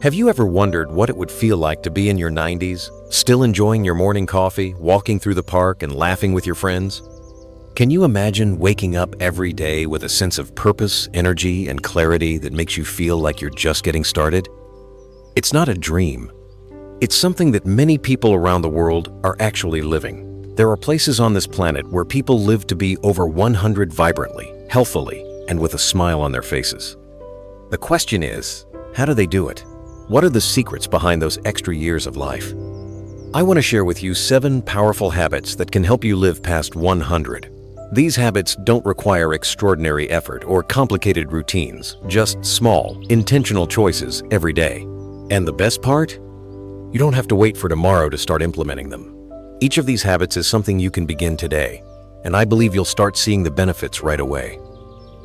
Have you ever wondered what it would feel like to be in your 90s, still enjoying your morning coffee, walking through the park, and laughing with your friends? Can you imagine waking up every day with a sense of purpose, energy, and clarity that makes you feel like you're just getting started? It's not a dream. It's something that many people around the world are actually living. There are places on this planet where people live to be over 100 vibrantly, healthily, and with a smile on their faces. The question is, how do they do it? What are the secrets behind those extra years of life? I want to share with you 7 powerful habits that can help you live past 100. These habits don't require extraordinary effort or complicated routines, just small, intentional choices every day. And the best part? You don't have to wait for tomorrow to start implementing them. Each of these habits is something you can begin today, and I believe you'll start seeing the benefits right away.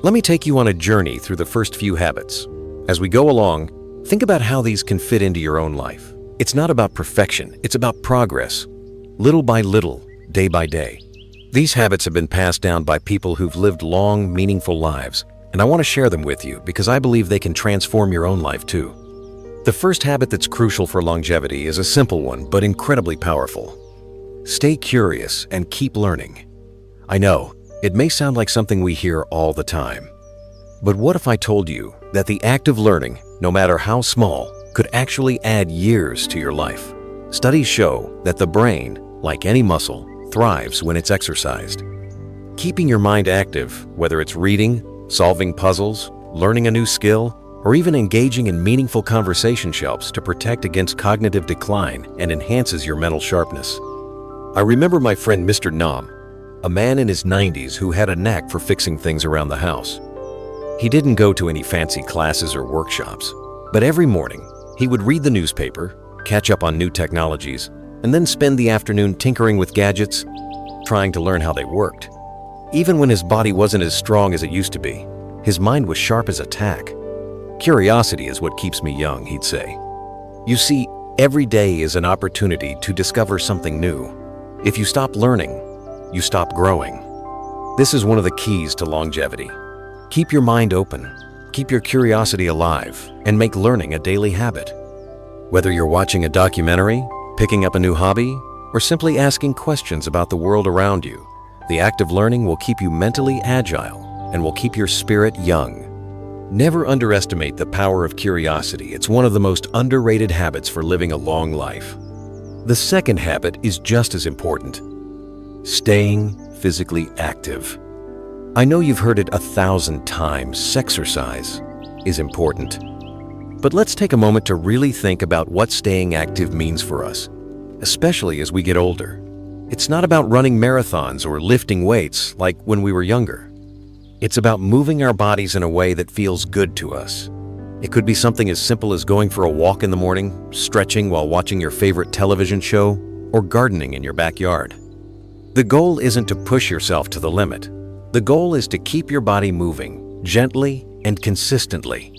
Let me take you on a journey through the first few habits. As we go along, think about how these can fit into your own life. It's not about perfection, it's about progress. Little by little, day by day. These habits have been passed down by people who've lived long, meaningful lives, and I want to share them with you because I believe they can transform your own life too. The first habit that's crucial for longevity is a simple one, but incredibly powerful. Stay curious and keep learning. I know, it may sound like something we hear all the time. But what if I told you that the act of learning, no matter how small, could actually add years to your life? Studies show that the brain, like any muscle, thrives when it's exercised. Keeping your mind active, whether it's reading, solving puzzles, learning a new skill, or even engaging in meaningful conversation helps to protect against cognitive decline and enhances your mental sharpness. I remember my friend Mr. Nam, a man in his 90s who had a knack for fixing things around the house. He didn't go to any fancy classes or workshops, but every morning he would read the newspaper, catch up on new technologies, and then spend the afternoon tinkering with gadgets, trying to learn how they worked. Even when his body wasn't as strong as it used to be, his mind was sharp as a tack. Curiosity is what keeps me young, he'd say. You see, every day is an opportunity to discover something new. If you stop learning, you stop growing. This is one of the keys to longevity. Keep your mind open, keep your curiosity alive, and make learning a daily habit. Whether you're watching a documentary, picking up a new hobby, or simply asking questions about the world around you, the act of learning will keep you mentally agile and will keep your spirit young. Never underestimate the power of curiosity. It's one of the most underrated habits for living a long life. The second habit is just as important. Staying physically active. I know you've heard it 1,000 times, sexercise is important. But let's take a moment to really think about what staying active means for us, especially as we get older. It's not about running marathons or lifting weights like when we were younger. It's about moving our bodies in a way that feels good to us. It could be something as simple as going for a walk in the morning, stretching while watching your favorite television show, or gardening in your backyard. The goal isn't to push yourself to the limit. The goal is to keep your body moving gently and consistently.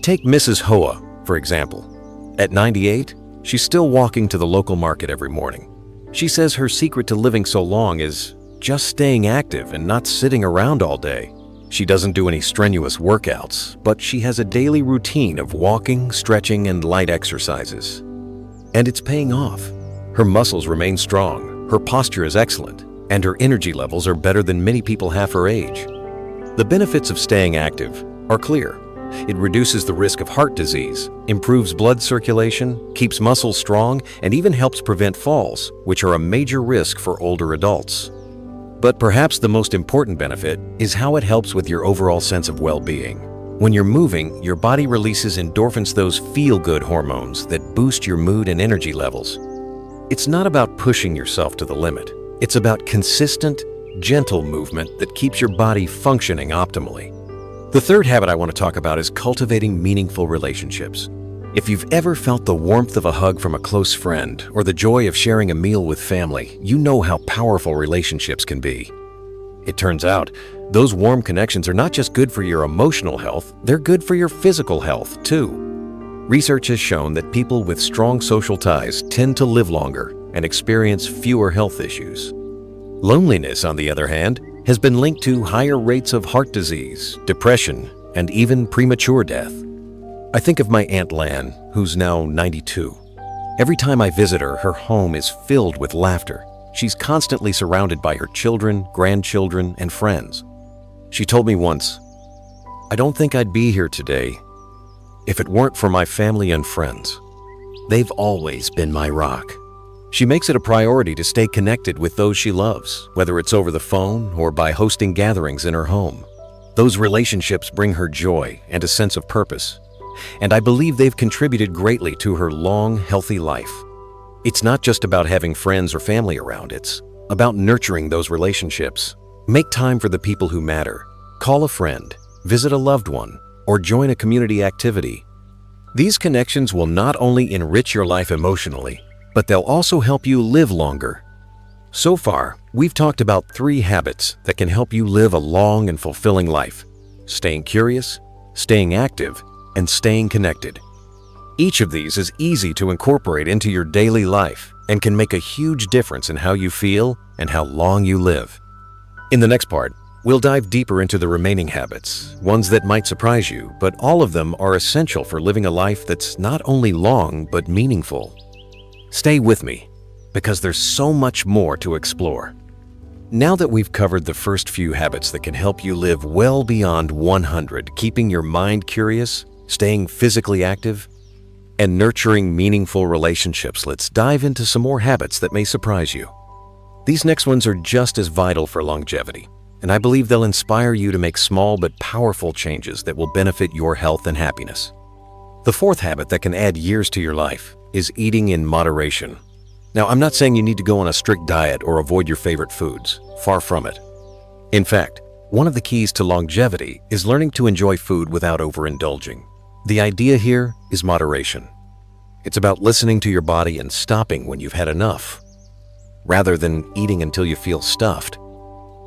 Take Mrs. Hoa, for example. At 98, she's still walking to the local market every morning. She says her secret to living so long is just staying active and not sitting around all day. She doesn't do any strenuous workouts, but she has a daily routine of walking, stretching, and light exercises. And it's paying off. Her muscles remain strong, her posture is excellent, and her energy levels are better than many people half her age. The benefits of staying active are clear. It reduces the risk of heart disease, improves blood circulation, keeps muscles strong, and even helps prevent falls, which are a major risk for older adults. But perhaps the most important benefit is how it helps with your overall sense of well-being. When you're moving, your body releases endorphins, those feel-good hormones that boost your mood and energy levels. It's not about pushing yourself to the limit. It's about consistent, gentle movement that keeps your body functioning optimally. The third habit I want to talk about is cultivating meaningful relationships. If you've ever felt the warmth of a hug from a close friend or the joy of sharing a meal with family, you know how powerful relationships can be. It turns out, those warm connections are not just good for your emotional health, they're good for your physical health too. Research has shown that people with strong social ties tend to live longer and experience fewer health issues. Loneliness, on the other hand, has been linked to higher rates of heart disease, depression, and even premature death. I think of my Aunt Lan, who's now 92. Every time I visit her, her home is filled with laughter. She's constantly surrounded by her children, grandchildren, and friends. She told me once, "I don't think I'd be here today if it weren't for my family and friends. They've always been my rock." She makes it a priority to stay connected with those she loves, whether it's over the phone or by hosting gatherings in her home. Those relationships bring her joy and a sense of purpose, and I believe they've contributed greatly to her long, healthy life. It's not just about having friends or family around, it's about nurturing those relationships. Make time for the people who matter. Call a friend, visit a loved one, or join a community activity. These connections will not only enrich your life emotionally, but they'll also help you live longer. So far, we've talked about 3 habits that can help you live a long and fulfilling life: staying curious, staying active, and staying connected. Each of these is easy to incorporate into your daily life and can make a huge difference in how you feel and how long you live. In the next part, we'll dive deeper into the remaining habits, ones that might surprise you, but all of them are essential for living a life that's not only long but meaningful. Stay with me, because there's so much more to explore. Now that we've covered the first few habits that can help you live well beyond 100, keeping your mind curious, staying physically active, and nurturing meaningful relationships, let's dive into some more habits that may surprise you. These next ones are just as vital for longevity, and I believe they'll inspire you to make small but powerful changes that will benefit your health and happiness. The fourth habit that can add years to your life is eating in moderation. Now, I'm not saying you need to go on a strict diet or avoid your favorite foods. Far from it. In fact, one of the keys to longevity is learning to enjoy food without overindulging. The idea here is moderation. It's about listening to your body and stopping when you've had enough, rather than eating until you feel stuffed.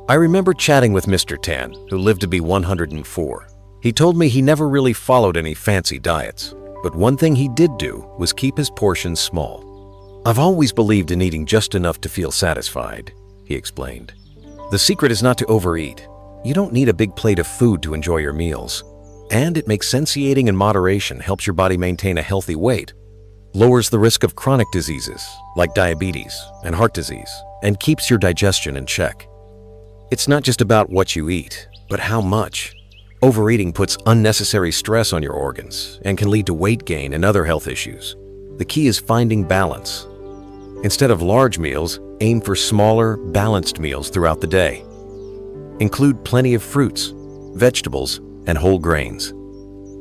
I remember chatting with Mr. Tan, who lived to be 104. He told me he never really followed any fancy diets, but one thing he did do was keep his portions small. "I've always believed in eating just enough to feel satisfied," he explained. "The secret is not to overeat. You don't need a big plate of food to enjoy your meals. And it makes satiating in moderation helps your body maintain a healthy weight, lowers the risk of chronic diseases like diabetes and heart disease, and keeps your digestion in check." It's not just about what you eat, but how much. Overeating puts unnecessary stress on your organs and can lead to weight gain and other health issues. The key is finding balance. Instead of large meals, aim for smaller, balanced meals throughout the day. Include plenty of fruits, vegetables, and whole grains.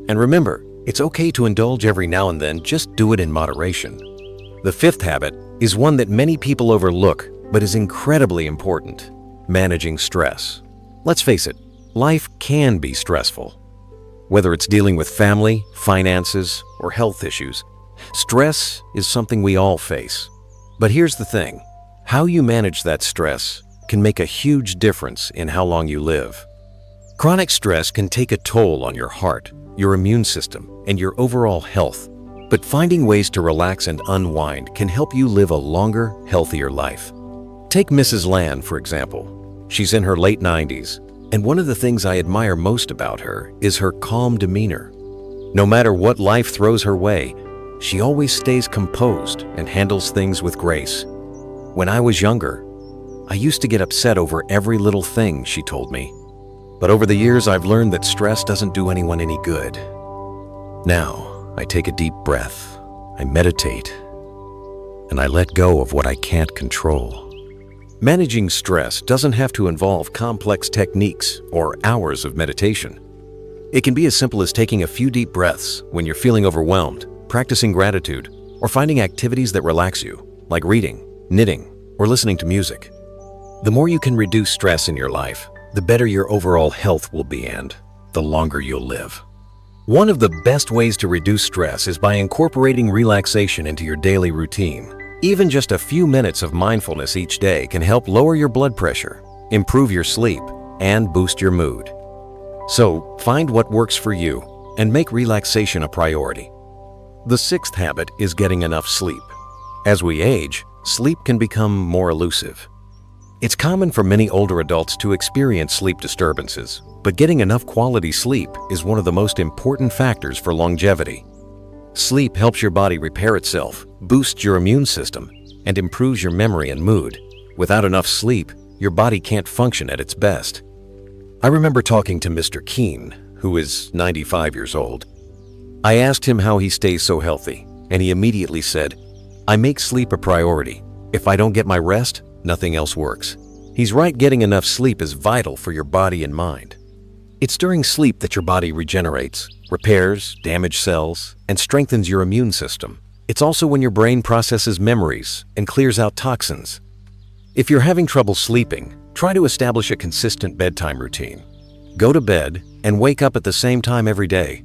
And remember, it's okay to indulge every now and then, just do it in moderation. The fifth habit is one that many people overlook, but is incredibly important: managing stress. Let's face it, life can be stressful. Whether it's dealing with family, finances, or health issues, stress is something we all face. But here's the thing: how you manage that stress can make a huge difference in how long you live. Chronic stress can take a toll on your heart, your immune system, and your overall health. But finding ways to relax and unwind can help you live a longer, healthier life. Take Mrs. Lan, for example. She's in her late 90s, and one of the things I admire most about her is her calm demeanor. No matter what life throws her way, she always stays composed and handles things with grace. When I was younger, I used to get upset over every little thing, she told me. But over the years, I've learned that stress doesn't do anyone any good. Now, I take a deep breath, I meditate, and I let go of what I can't control. Managing stress doesn't have to involve complex techniques or hours of meditation. It can be as simple as taking a few deep breaths when you're feeling overwhelmed, practicing gratitude, or finding activities that relax you, like reading, knitting, or listening to music. The more you can reduce stress in your life, the better your overall health will be and the longer you'll live. One of the best ways to reduce stress is by incorporating relaxation into your daily routine. Even just a few minutes of mindfulness each day can help lower your blood pressure, improve your sleep, and boost your mood. So, find what works for you and make relaxation a priority. The sixth habit is getting enough sleep. As we age, sleep can become more elusive. It's common for many older adults to experience sleep disturbances, but getting enough quality sleep is one of the most important factors for longevity. Sleep helps your body repair itself, boosts your immune system, and improves your memory and mood. Without enough sleep, your body can't function at its best. I remember talking to Mr. Keene, who is 95 years old. I asked him how he stays so healthy, and he immediately said, "I make sleep a priority. If I don't get my rest, nothing else works." He's right, getting enough sleep is vital for your body and mind. It's during sleep that your body regenerates, repairs damaged cells, and strengthens your immune system. It's also when your brain processes memories and clears out toxins. If you're having trouble sleeping, try to establish a consistent bedtime routine. Go to bed and wake up at the same time every day.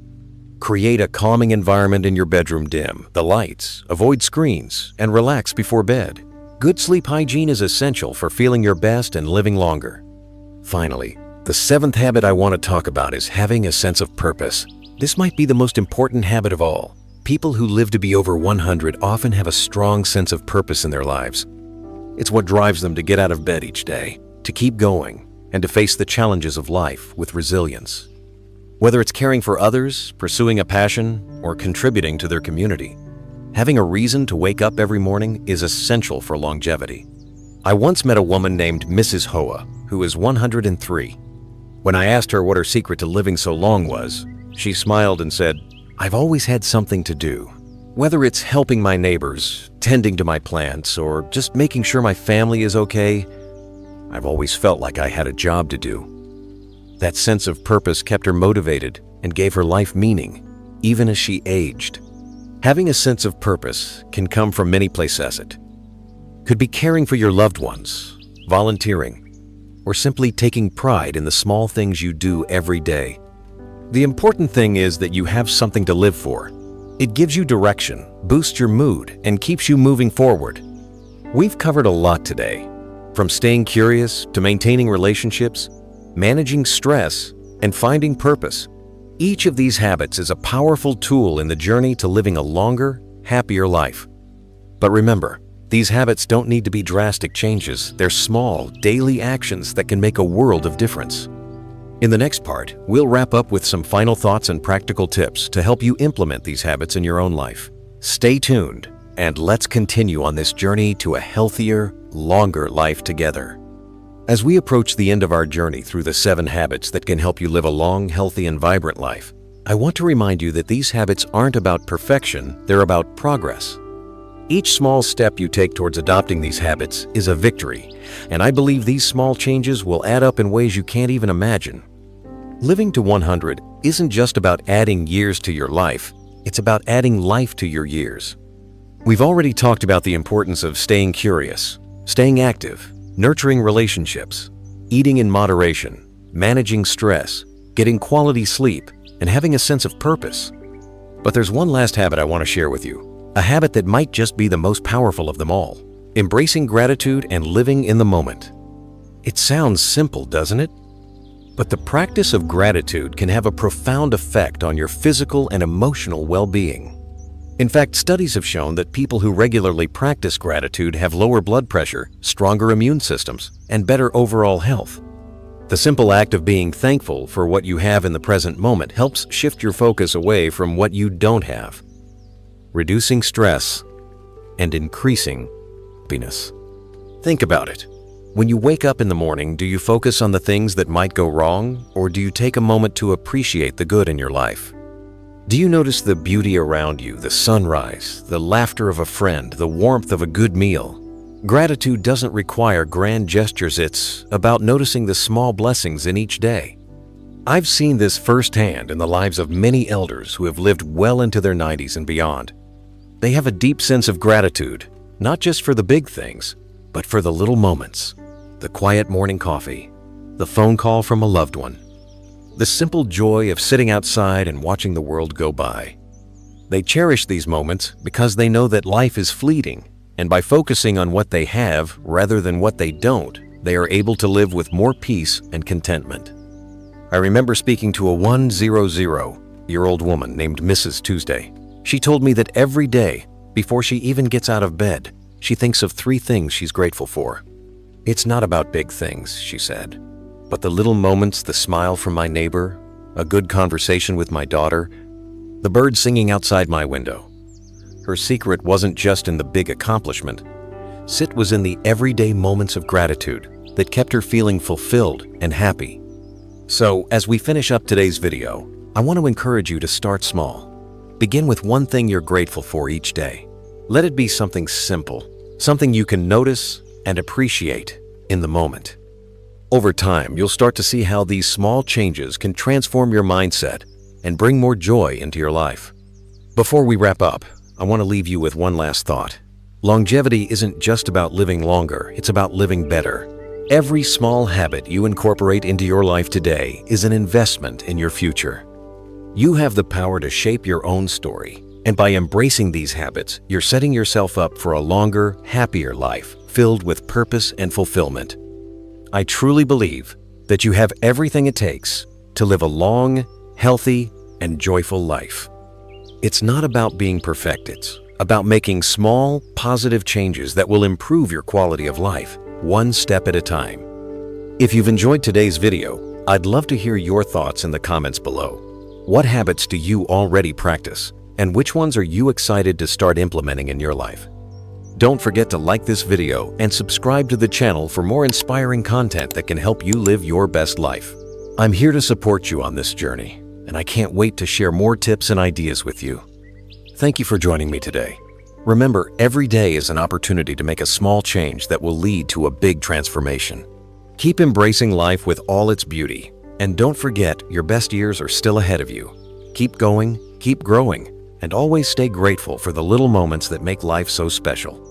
Create a calming environment in your bedroom. Dim the lights, avoid screens, and relax before bed. Good sleep hygiene is essential for feeling your best and living longer. Finally, the seventh habit I want to talk about is having a sense of purpose. This might be the most important habit of all. People who live to be over 100 often have a strong sense of purpose in their lives. It's what drives them to get out of bed each day, to keep going, and to face the challenges of life with resilience. Whether it's caring for others, pursuing a passion, or contributing to their community, having a reason to wake up every morning is essential for longevity. I once met a woman named Mrs. Hoa, who is 103. When I asked her what her secret to living so long was, she smiled and said, "I've always had something to do. Whether it's helping my neighbors, tending to my plants, or just making sure my family is okay, I've always felt like I had a job to do." That sense of purpose kept her motivated and gave her life meaning, even as she aged. Having a sense of purpose can come from many places. It could be caring for your loved ones, volunteering, or simply taking pride in the small things you do every day. The important thing is that you have something to live for. It gives you direction, boosts your mood, and keeps you moving forward. We've covered a lot today, from staying curious to maintaining relationships, managing stress, and finding purpose. Each of these habits is a powerful tool in the journey to living a longer, happier life. But remember, these habits don't need to be drastic changes. They're small, daily actions that can make a world of difference. In the next part, we'll wrap up with some final thoughts and practical tips to help you implement these habits in your own life. Stay tuned, and let's continue on this journey to a healthier, longer life together. As we approach the end of our journey through the 7 habits that can help you live a long, healthy, and vibrant life, I want to remind you that these habits aren't about perfection, they're about progress. Each small step you take towards adopting these habits is a victory, and I believe these small changes will add up in ways you can't even imagine. Living to 100 isn't just about adding years to your life, it's about adding life to your years. We've already talked about the importance of staying curious, staying active, nurturing relationships, eating in moderation, managing stress, getting quality sleep, and having a sense of purpose. But there's one last habit I want to share with you, a habit that might just be the most powerful of them all: embracing gratitude and living in the moment. It sounds simple, doesn't it? But the practice of gratitude can have a profound effect on your physical and emotional well-being. In fact, studies have shown that people who regularly practice gratitude have lower blood pressure, stronger immune systems, and better overall health. The simple act of being thankful for what you have in the present moment helps shift your focus away from what you don't have, reducing stress and increasing happiness. Think about it. When you wake up in the morning, do you focus on the things that might go wrong, or do you take a moment to appreciate the good in your life? Do you notice the beauty around you, the sunrise, the laughter of a friend, the warmth of a good meal? Gratitude doesn't require grand gestures. It's about noticing the small blessings in each day. I've seen this firsthand in the lives of many elders who have lived well into their 90s and beyond. They have a deep sense of gratitude, not just for the big things, but for the little moments. The quiet morning coffee, the phone call from a loved one, the simple joy of sitting outside and watching the world go by. They cherish these moments because they know that life is fleeting, and by focusing on what they have rather than what they don't, they are able to live with more peace and contentment. I remember speaking to a 100-year-old woman named Mrs. Tuesday. She told me that every day, before she even gets out of bed, she thinks of 3 things she's grateful for. It's not about big things, she said, but the little moments, the smile from my neighbor, a good conversation with my daughter, the birds singing outside my window. Her secret wasn't just in the big accomplishment. It was in the everyday moments of gratitude that kept her feeling fulfilled and happy. So, as we finish up today's video, I want to encourage you to start small. Begin with one thing you're grateful for each day. Let it be something simple, something you can notice and appreciate in the moment. Over time, you'll start to see how these small changes can transform your mindset and bring more joy into your life. Before we wrap up, I want to leave you with one last thought. Longevity isn't just about living longer, it's about living better. Every small habit you incorporate into your life today is an investment in your future. You have the power to shape your own story, and by embracing these habits, you're setting yourself up for a longer, happier life filled with purpose and fulfillment. I truly believe that you have everything it takes to live a long, healthy, and joyful life. It's not about being perfect, it's about making small, positive changes that will improve your quality of life, one step at a time. If you've enjoyed today's video, I'd love to hear your thoughts in the comments below. What habits do you already practice, and which ones are you excited to start implementing in your life? Don't forget to like this video and subscribe to the channel for more inspiring content that can help you live your best life. I'm here to support you on this journey, and I can't wait to share more tips and ideas with you. Thank you for joining me today. Remember, every day is an opportunity to make a small change that will lead to a big transformation. Keep embracing life with all its beauty, and don't forget your best years are still ahead of you. Keep going, keep growing, and always stay grateful for the little moments that make life so special.